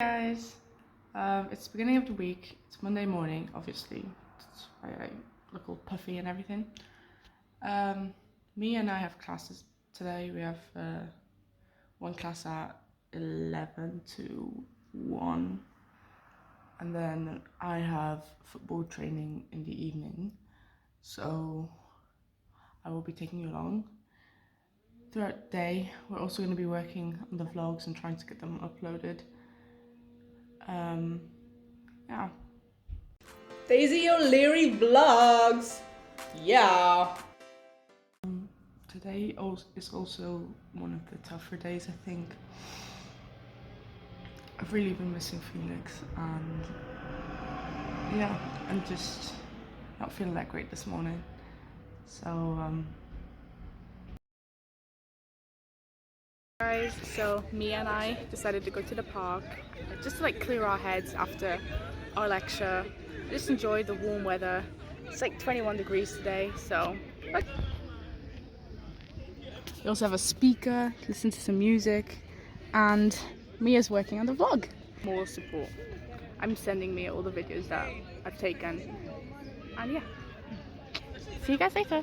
Guys, it's the beginning of the week. It's Monday morning, obviously. I look all puffy and everything. Me and I have classes today. We have one class at 11 to 1, and then I have football training in the evening. So I will be taking you along throughout the day. We're also going to be working on the vlogs and trying to get them uploaded. Yeah. Daisy O'Leary vlogs. Yeah. Today is also one of the tougher days, I think. I've really been missing Felix, and yeah, I'm just not feeling that great this morning. So, Guys, so me and I decided to go to the park just to clear our heads after our lecture. Just enjoy the warm weather. It's like 21 degrees today, so we also have a speaker, listen to some music, and Mia's working on the vlog. More support. I'm sending Mia all the videos that I've taken, and yeah, see you guys later.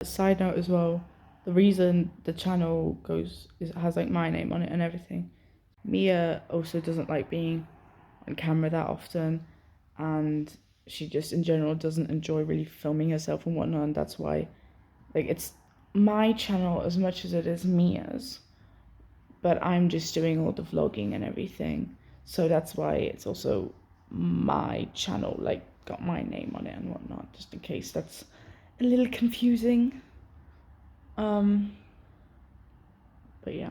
side note as well, the reason the channel has like my name on it and everything. Mia also doesn't like being on camera that often, and she just in general doesn't enjoy really filming herself and whatnot, and that's why it's my channel as much as it is Mia's, but I'm just doing all the vlogging and everything, so that's why it's also my channel, got my name on it and whatnot, just in case that's a little confusing. But yeah.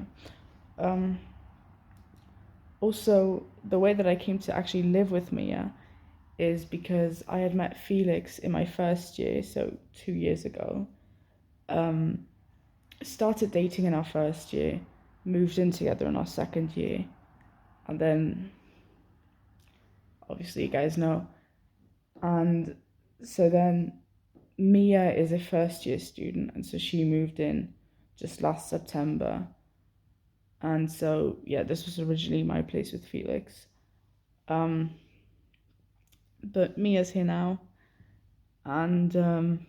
Also, the way that I came to actually live with Mia is because I had met Felix in my first year, so 2 years ago. Started dating in our first year, moved in together in our second year, and then obviously you guys know. And so then Mia is a first year student, and so she moved in just last September. And so yeah, this was originally my place with Felix. But Mia's here now, and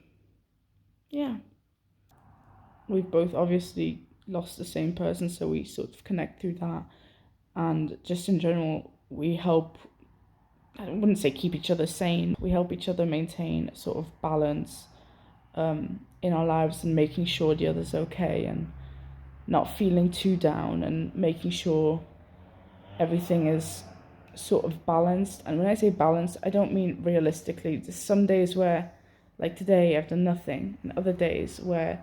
yeah, we've both obviously lost the same person, so we sort of connect through that. And just in general, we help, I wouldn't say keep each other sane, we help each other maintain a sort of balance in our lives, and making sure the other's okay and not feeling too down, and making sure everything is sort of balanced. And when I say balanced, I don't mean realistically. There's some days where, like today, I've done nothing, and other days where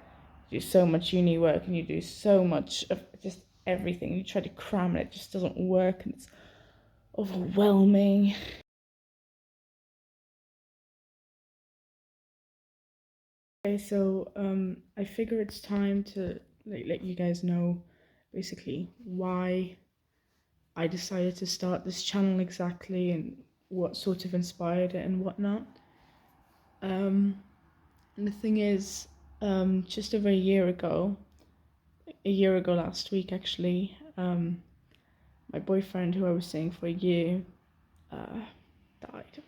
you do so much uni work and you do so much of just everything. You try to cram and it just doesn't work, and it's overwhelming. Okay, so I figure it's time to let you guys know basically why I decided to start this channel exactly, and what sort of inspired it and whatnot. And the thing is, just over a year ago last week actually, my boyfriend, who I was seeing for a year, died.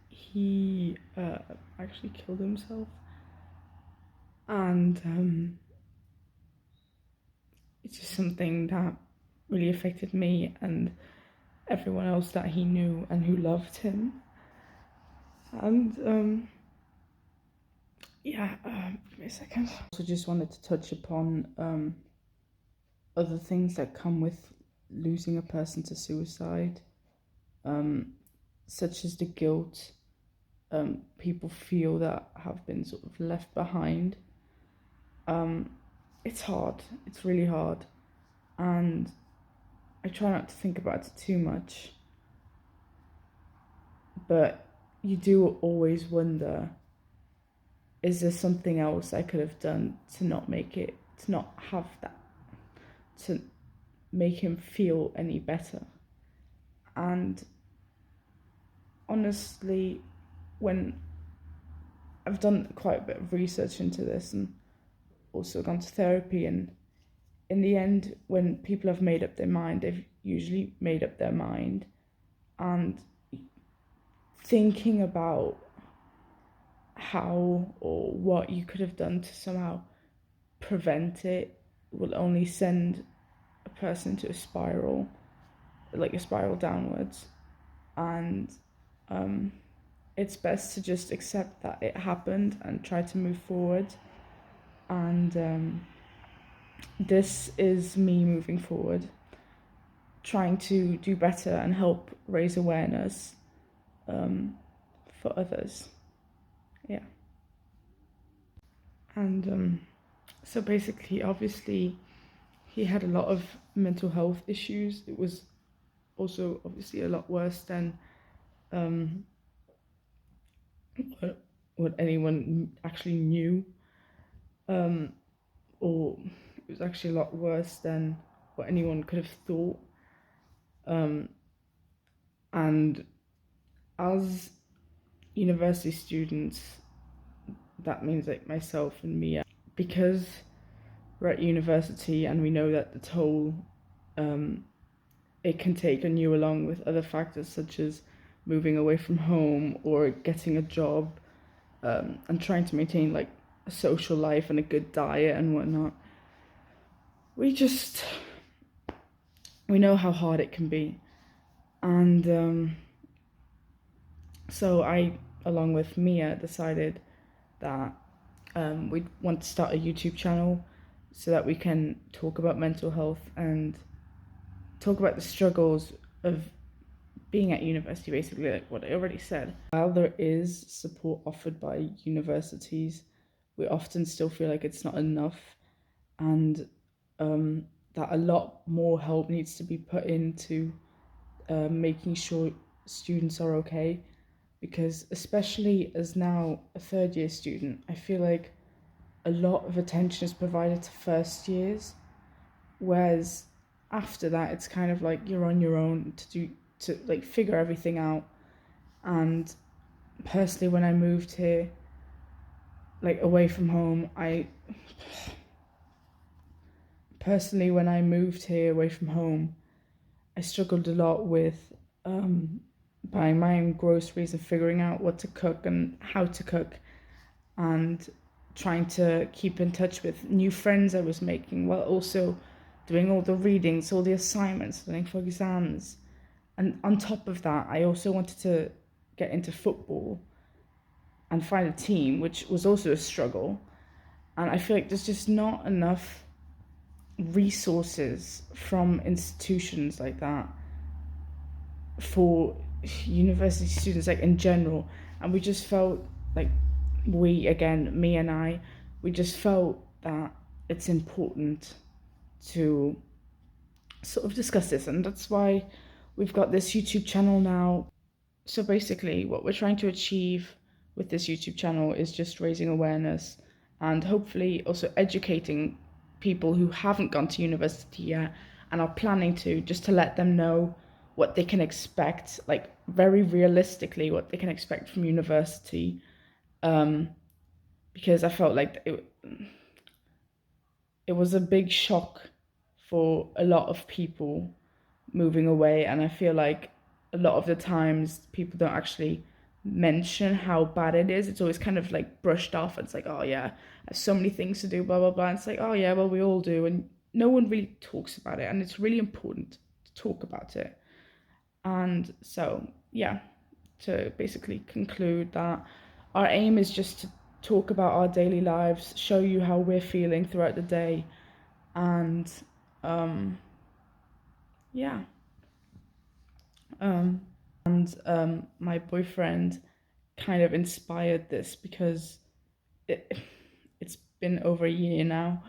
He actually killed himself, and it's just something that really affected me and everyone else that he knew and who loved him. And yeah, give me a second. Also just wanted to touch upon other things that come with losing a person to suicide, such as the guilt people feel that have been sort of left behind. It's hard, it's really hard, and I try not to think about it too much, but you do always wonder, is there something else I could have done to not have that, to make him feel any better? And honestly, when I've done quite a bit of research into this and also gone to therapy, and in the end, when people have made up their mind, they've usually made up their mind, and thinking about how or what you could have done to somehow prevent it will only send a person to a spiral, like a spiral downwards. And it's best to just accept that it happened and try to move forward. And this is me moving forward, trying to do better and help raise awareness for others. Yeah. And so basically, obviously, he had a lot of mental health issues. It was also obviously a lot worse than what anyone actually knew, or it was actually a lot worse than what anyone could have thought. And as university students, that means like myself and Mia, because we're at university and we know that the toll it can take on you, along with other factors such as moving away from home or getting a job, and trying to maintain like a social life and a good diet and whatnot. We know how hard it can be. And so I, along with Mia, decided that we want to start a YouTube channel so that we can talk about mental health and talk about the struggles of being at university, basically, like what I already said. While there is support offered by universities, we often still feel like it's not enough, and that a lot more help needs to be put into making sure students are okay. Because especially as now a third year student, I feel like a lot of attention is provided to first years, whereas after that it's kind of like you're on your own to like figure everything out. And personally, when I moved here, like away from home, I struggled a lot with buying my own groceries and figuring out what to cook and how to cook, and trying to keep in touch with new friends I was making, while also doing all the readings, all the assignments, studying for exams. And on top of that, I also wanted to get into football and find a team, which was also a struggle. And I feel like there's just not enough resources from institutions like that for university students, like in general. And we just felt like me and I, we just felt that it's important to sort of discuss this, and that's why we've got this YouTube channel now. So basically, what we're trying to achieve with this YouTube channel is just raising awareness and hopefully also educating people who haven't gone to university yet and are planning to, just to let them know what they can expect, like very realistically what they can expect from university. Because I felt like it was a big shock for a lot of people moving away, and I feel like a lot of the times people don't actually mention how bad it is. It's always kind of like brushed off. It's like, oh yeah, I have so many things to do, blah blah blah. And it's like, oh yeah, well we all do, and no one really talks about it, and it's really important to talk about it. And so yeah, to basically conclude that our aim is just to talk about our daily lives, show you how we're feeling throughout the day, and yeah. My boyfriend kind of inspired this because it's been over a year now,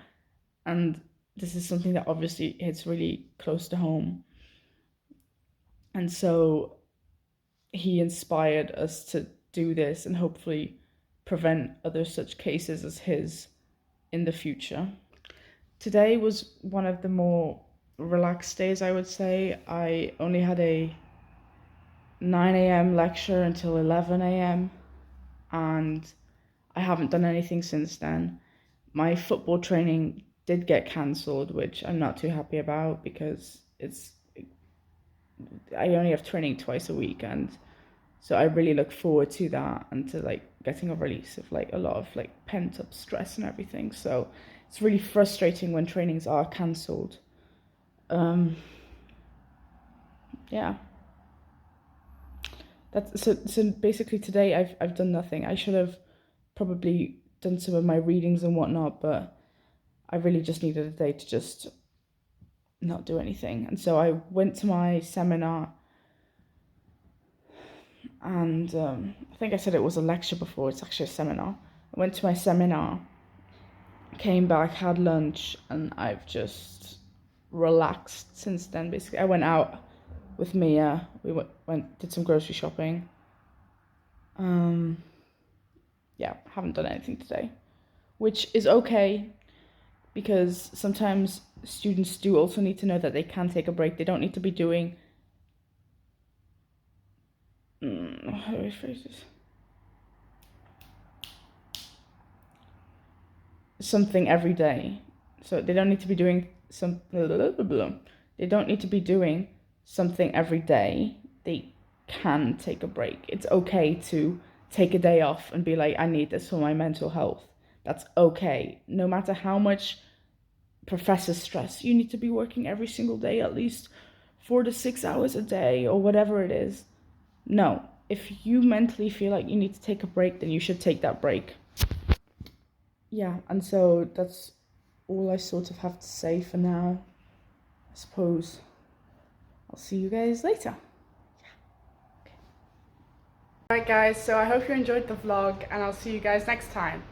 and this is something that obviously hits really close to home. And so he inspired us to do this and hopefully prevent other such cases as his in the future. Today was one of the more relaxed days, I would say. I only had a 9 a.m. lecture until 11 a.m. and I haven't done anything since then. My football training did get cancelled, which I'm not too happy about because I only have training twice a week, and so I really look forward to that and to like getting a release of like a lot of like pent up stress and everything. So it's really frustrating when trainings are cancelled. Yeah. So basically today I've done nothing. I should have probably done some of my readings and whatnot, but I really just needed a day to just not do anything. And so I went to my seminar, and I think I said it was a lecture before, it's actually a seminar. I went to my seminar, came back, had lunch, and I've just relaxed since then. Basically, I went out with Mia. We did some grocery shopping. Yeah, haven't done anything today, which is okay, because sometimes students do also need to know that they can take a break. They don't need to be doing how do I phrase this? Something every day. So they don't need to be doing they don't need to be doing something every day. They can take a break. It's okay to take a day off and be like, I need this for my mental health. That's okay. No matter how much professors stress, you need to be working every single day at least 4 to 6 hours a day or whatever it is. No, if you mentally feel like you need to take a break, then you should take that break. Yeah, and so that's all I sort of have to say for now. I suppose I'll see you guys later. Alright guys, so I hope you enjoyed the vlog, and I'll see you guys next time.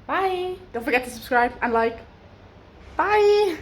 Bye! Don't forget to subscribe and like. Bye!